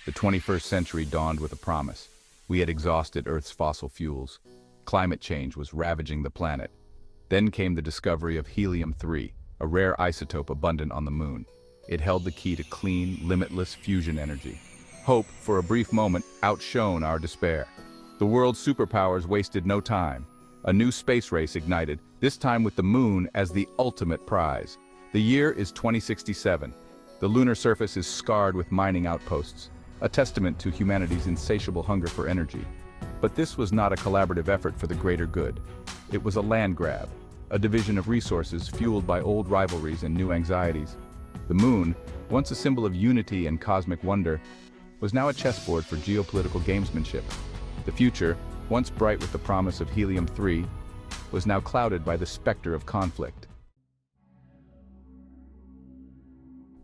The 21st century dawned with a promise. We had exhausted Earth's fossil fuels. Climate change was ravaging the planet. Then came the discovery of helium-3, a rare isotope abundant on the moon. It held the key to clean, limitless fusion energy. Hope, for a brief moment, outshone our despair. The world's superpowers wasted no time. A new space race ignited, this time with the moon as the ultimate prize. The year is 2067. The lunar surface is scarred with mining outposts, a testament to humanity's insatiable hunger for energy. But this was not a collaborative effort for the greater good. It was a land grab, a division of resources fueled by old rivalries and new anxieties. The moon, once a symbol of unity and cosmic wonder, was now a chessboard for geopolitical gamesmanship. The future, once bright with the promise of helium-3, was now clouded by the specter of conflict.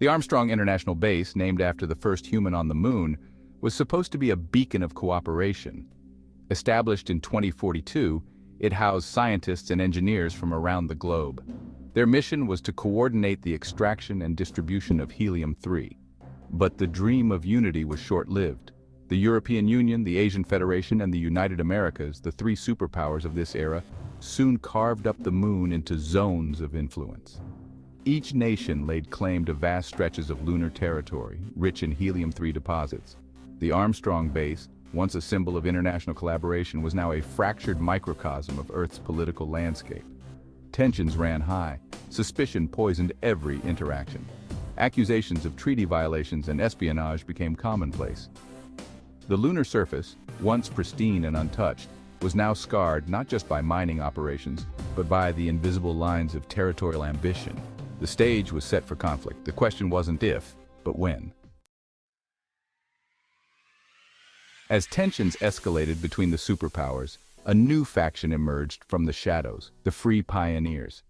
The Armstrong International Base, named after the first human on the moon, was supposed to be a beacon of cooperation. Established in 2042, it housed scientists and engineers from around the globe. Their mission was to coordinate the extraction and distribution of helium-3. But the dream of unity was short-lived. The European Union, the Asian Federation, and the United Americas, the three superpowers of this era, soon carved up the moon into zones of influence. Each nation laid claim to vast stretches of lunar territory, rich in helium-3 deposits. The Armstrong Base, once a symbol of international collaboration, was now a fractured microcosm of Earth's political landscape. Tensions ran high. Suspicion poisoned every interaction. Accusations of treaty violations and espionage became commonplace. The lunar surface, once pristine and untouched, was now scarred not just by mining operations, but by the invisible lines of territorial ambition. The stage was set for conflict. The question wasn't if, but when. As tensions escalated between the superpowers, a new faction emerged from the shadows, the Free Pioneers.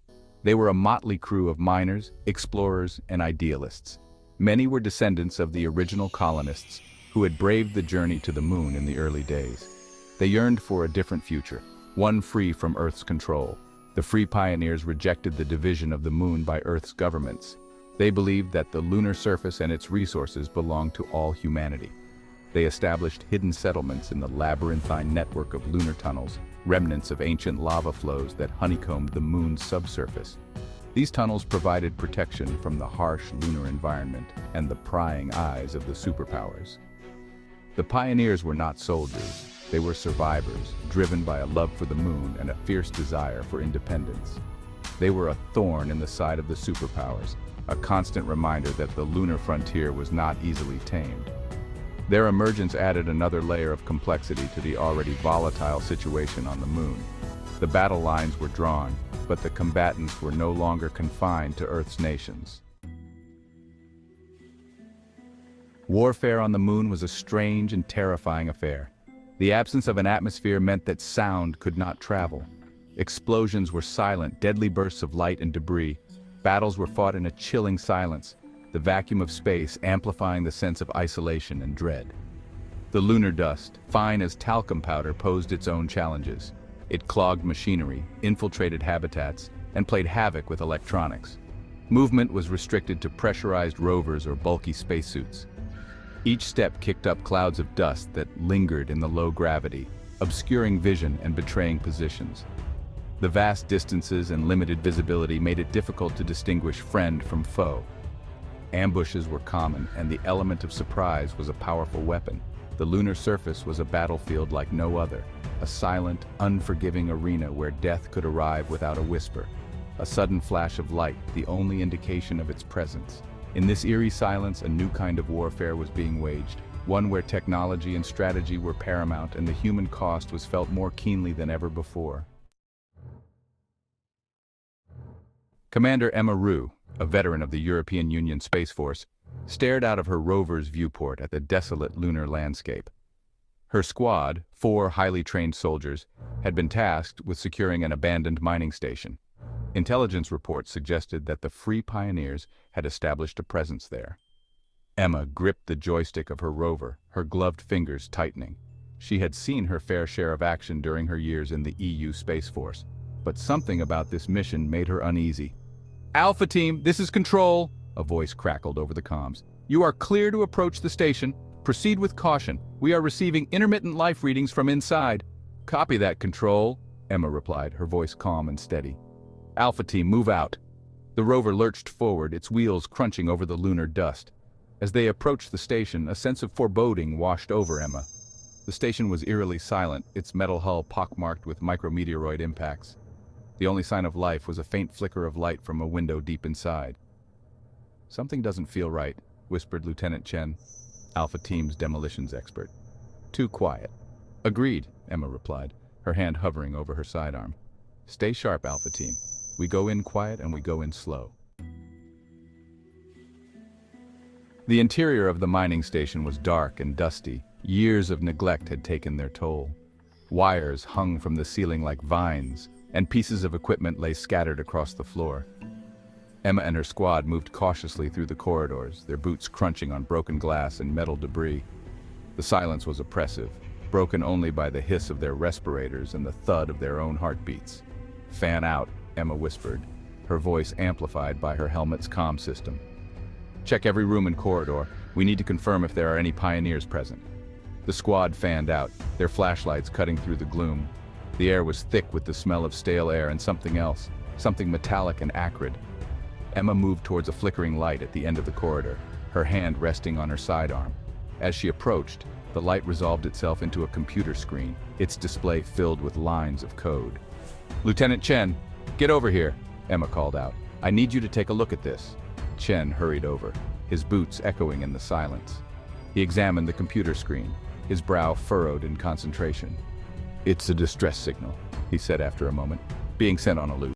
They were a motley crew of miners, explorers, and idealists. Many were descendants of the original colonists who had braved the journey to the moon in the early days. They yearned for a different future, one free from Earth's control. The Free Pioneers rejected the division of the moon by Earth's governments. They believed that the lunar surface and its resources belonged to all humanity. They established hidden settlements in the labyrinthine network of lunar tunnels, remnants of ancient lava flows that honeycombed the moon's subsurface. These tunnels provided protection from the harsh lunar environment and the prying eyes of the superpowers. The pioneers were not soldiers. They were survivors, driven by a love for the moon and a fierce desire for independence. They were a thorn in the side of the superpowers, a constant reminder that the lunar frontier was not easily tamed. Their emergence added another layer of complexity to the already volatile situation on the moon. The battle lines were drawn, but the combatants were no longer confined to Earth's nations. Warfare on the moon was a strange and terrifying affair. The absence of an atmosphere meant that sound could not travel. Explosions were silent, deadly bursts of light and debris. Battles were fought in a chilling silence, the vacuum of space amplifying the sense of isolation and dread. The lunar dust, fine as talcum powder, posed its own challenges. It clogged machinery, infiltrated habitats, and played havoc with electronics. Movement was restricted to pressurized rovers or bulky spacesuits. Each step kicked up clouds of dust that lingered in the low gravity, obscuring vision and betraying positions. The vast distances and limited visibility made it difficult to distinguish friend from foe. Ambushes were common, and the element of surprise was a powerful weapon. The lunar surface was a battlefield like no other, a silent, unforgiving arena where death could arrive without a whisper. A sudden flash of light, the only indication of its presence. In this eerie silence, a new kind of warfare was being waged, one where technology and strategy were paramount and the human cost was felt more keenly than ever before. Commander Emma Roux, a veteran of the European Union Space Force, stared out of her rover's viewport at the desolate lunar landscape. Her squad, 4 highly trained soldiers, had been tasked with securing an abandoned mining station. Intelligence reports suggested that the Free Pioneers had established a presence there. Emma gripped the joystick of her rover, her gloved fingers tightening. She had seen her fair share of action during her years in the EU Space Force, but something about this mission made her uneasy. "Alpha Team, this is Control," a voice crackled over the comms. "You are clear to approach the station. Proceed with caution. We are receiving intermittent life readings from inside. Copy that, Control, Emma replied, her voice calm and steady. Alpha Team, move out. The rover lurched forward, its wheels crunching over the lunar dust. As they approached the station, a sense of foreboding washed over Emma. The station was eerily silent, its metal hull pockmarked with micrometeoroid impacts. The only sign of life was a faint flicker of light from a window deep inside. Something doesn't feel right, whispered Lieutenant Chen, Alpha Team's demolitions expert. Too quiet. Agreed, Emma replied, her hand hovering over her sidearm. Stay sharp, Alpha Team. We go in quiet and we go in slow. The interior of the mining station was dark and dusty. Years of neglect had taken their toll. Wires hung from the ceiling like vines, and pieces of equipment lay scattered across the floor. Emma and her squad moved cautiously through the corridors, their boots crunching on broken glass and metal debris. The silence was oppressive, broken only by the hiss of their respirators and the thud of their own heartbeats. Fan out, Emma whispered, her voice amplified by her helmet's comm system. Check every room and corridor. We need to confirm if there are any pioneers present. The squad fanned out, their flashlights cutting through the gloom. The air was thick with the smell of stale air and something else, something metallic and acrid. Emma moved towards a flickering light at the end of the corridor, her hand resting on her sidearm. As she approached, the light resolved itself into a computer screen, its display filled with lines of code. Lieutenant Chen, get over here, Emma called out. I need you to take a look at this. Chen hurried over, his boots echoing in the silence. He examined the computer screen, his brow furrowed in concentration. It's a distress signal, he said after a moment, being sent on a loop.